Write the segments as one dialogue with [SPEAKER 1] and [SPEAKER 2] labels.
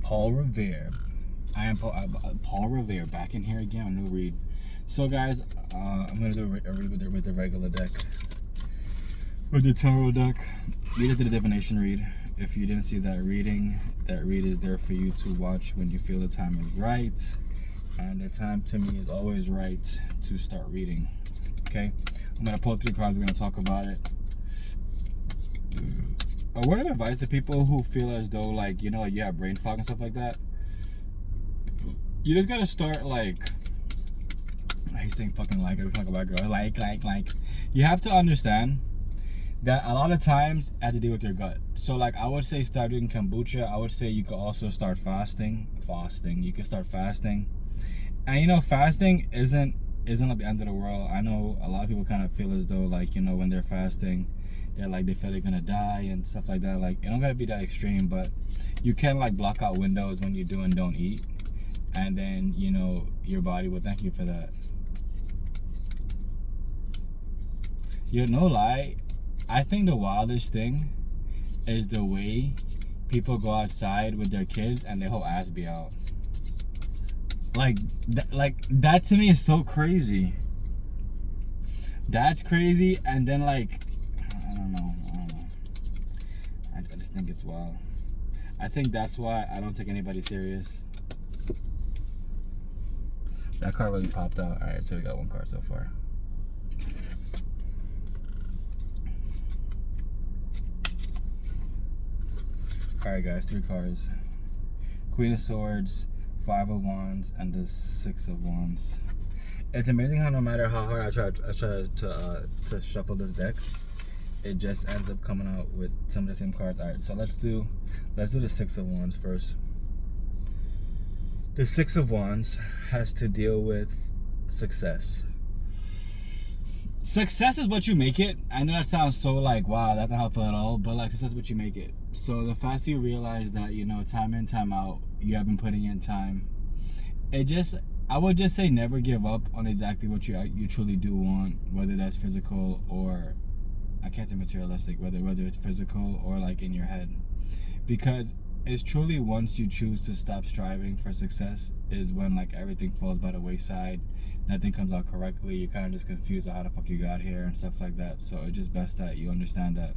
[SPEAKER 1] Paul Revere. I am Paul Revere, back in here again, a new read. So guys, I'm gonna do a read with the regular deck, with the tarot deck. We just did a divination read. If you didn't see that read is there for you to watch when you feel the time is right, and the time to me is always right to start reading. Okay, I'm gonna pull 3 cards. We're gonna talk about it. A word of advice to people who feel as though, like, you know, you have brain fog and stuff like that. You just gotta start, like, I hate saying fucking like every time I talk about girls. Like. You have to understand that a lot of times it has to do with your gut. So, like, I would say start drinking kombucha. I would say you could also start fasting. You can start fasting. And, you know, fasting isn't like the end of the world. I know a lot of people kind of feel as though, like, you know, when they're fasting, they're like, they feel they're gonna die and stuff like that. Like, it don't gotta be that extreme, but you can, like, block out windows when you do and don't eat, and then, you know, your body will thank you for that. You know, no lie, I think the wildest thing is the way people go outside with their kids and their whole ass be out. Like that to me is so crazy. That's crazy. And then, like, I don't know. I just think it's wild. I think that's why I don't take anybody serious. That card really popped out. Alright, so we got 1 card so far. Alright guys, 3 cards. Queen of Swords, 5 of Wands, and the 6 of Wands. It's amazing how no matter how hard I try to shuffle this deck, it just ends up coming out with some of the same cards. Alright, so let's do the 6 of Wands first. The 6 of Wands has to deal with success. Success is what you make it. I know that sounds so, like, wow, that's not helpful at all, but, like, success is what you make it. So the faster you realize that, you know, time in, time out, you have been putting in time, I would just say never give up on exactly what you truly do want, whether that's physical or, I can't say materialistic, whether it's physical or, like, in your head. Because it's truly once you choose to stop striving for success is when, like, everything falls by the wayside. Nothing comes out correctly. You're kind of just confused on how the fuck you got here and stuff like that. So it's just best that you understand that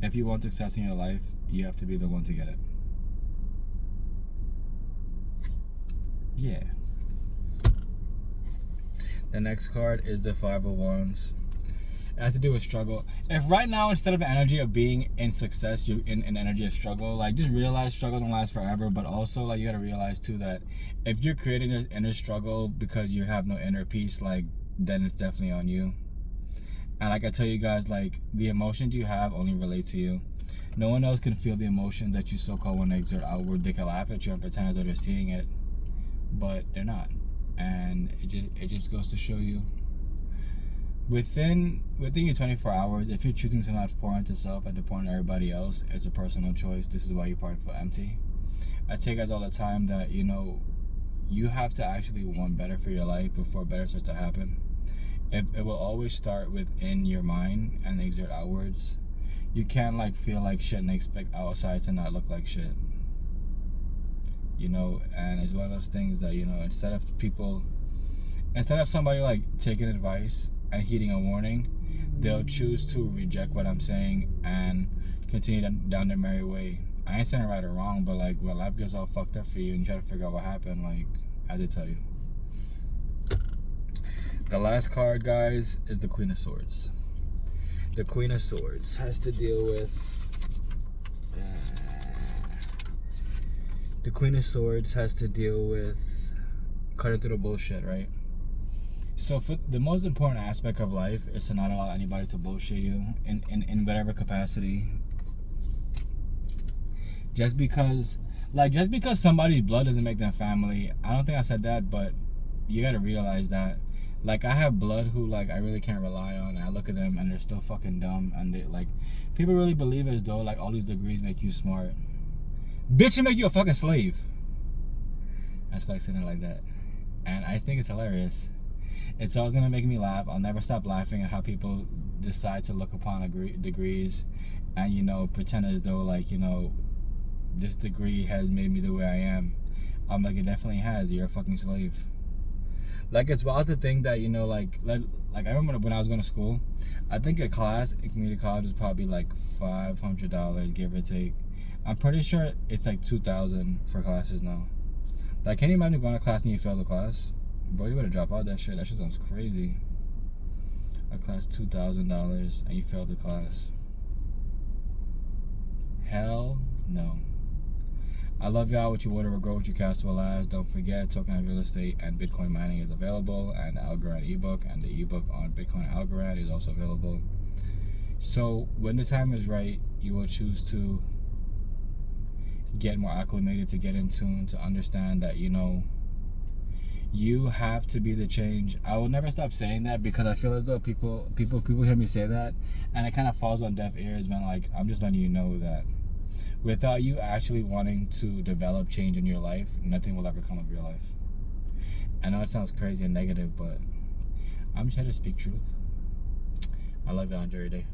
[SPEAKER 1] if you want success in your life, you have to be the one to get it. Yeah. The next card is the 5 of Wands. It has to do with struggle. If right now, instead of the energy of being in success, you're in energy of struggle, like, just realize struggle don't last forever. But also, like, you gotta realize too that if you're creating this inner struggle because you have no inner peace, like, then it's definitely on you. And like I tell you guys, like, the emotions you have only relate to you. No one else can feel the emotions that you so-called want to exert outward. They can laugh at you and pretend that they're seeing it, but they're not. And it just goes to show you, within your 24 hours, if you're choosing to not pour into self and to pour into everybody else, it's a personal choice. This is why you probably feel empty. I tell you guys all the time that, you know, you have to actually want better for your life before better starts to happen. It will always start within your mind and exert outwards. You can't, like, feel like shit and expect outside to not look like shit. You know, and it's one of those things that, you know, instead of somebody, like, taking advice and heeding a warning, they'll choose to reject what I'm saying and continue down their merry way. I ain't saying right or wrong, but, like, when life gets all fucked up for you and you try to figure out what happened, like, I did tell you. The last card, guys, is the Queen of Swords. The Queen of Swords has to deal with... the Queen of Swords has to deal with cutting through the bullshit, right? So for the most important aspect of life is to not allow anybody to bullshit you in whatever capacity. Just because somebody's blood doesn't make them family. I don't think I said that, but you gotta realize that. Like, I have blood who, like, I really can't rely on, and I look at them and they're still fucking dumb, and they, like, people really believe as though, like, all these degrees make you smart. Bitch, it make you a fucking slave. That's like saying it like that. And I think it's hilarious. It's always gonna make me laugh. I'll never stop laughing at how people decide to look upon degrees and, you know, pretend as though, like, you know, this degree has made me the way I am. I'm like, it definitely has. You're a fucking slave. Like, it's wild to think that, you know, like I remember when I was going to school, I think a class in community college was probably like $500, give or take. I'm pretty sure it's like $2,000 for classes now. Like, can you imagine going to class and you fail the class? Bro, you better drop out that shit. That shit sounds crazy. A class $2,000 and you failed the class. Hell no. I love y'all. What you water will grow, what you cast will last. Don't forget, tokenized real estate and Bitcoin mining is available, and the Algorand ebook and the ebook on Bitcoin Algorand is also available. So when the time is right, you will choose to get more acclimated, to get in tune, to understand that, you know, you have to be the change. I will never stop saying that, because I feel as though people hear me say that and it kind of falls on deaf ears, man. Like, I'm just letting you know that without you actually wanting to develop change in your life, nothing will ever come of your life. I know it sounds crazy and negative, but I'm just here to speak truth. I love y'all. Enjoy your day.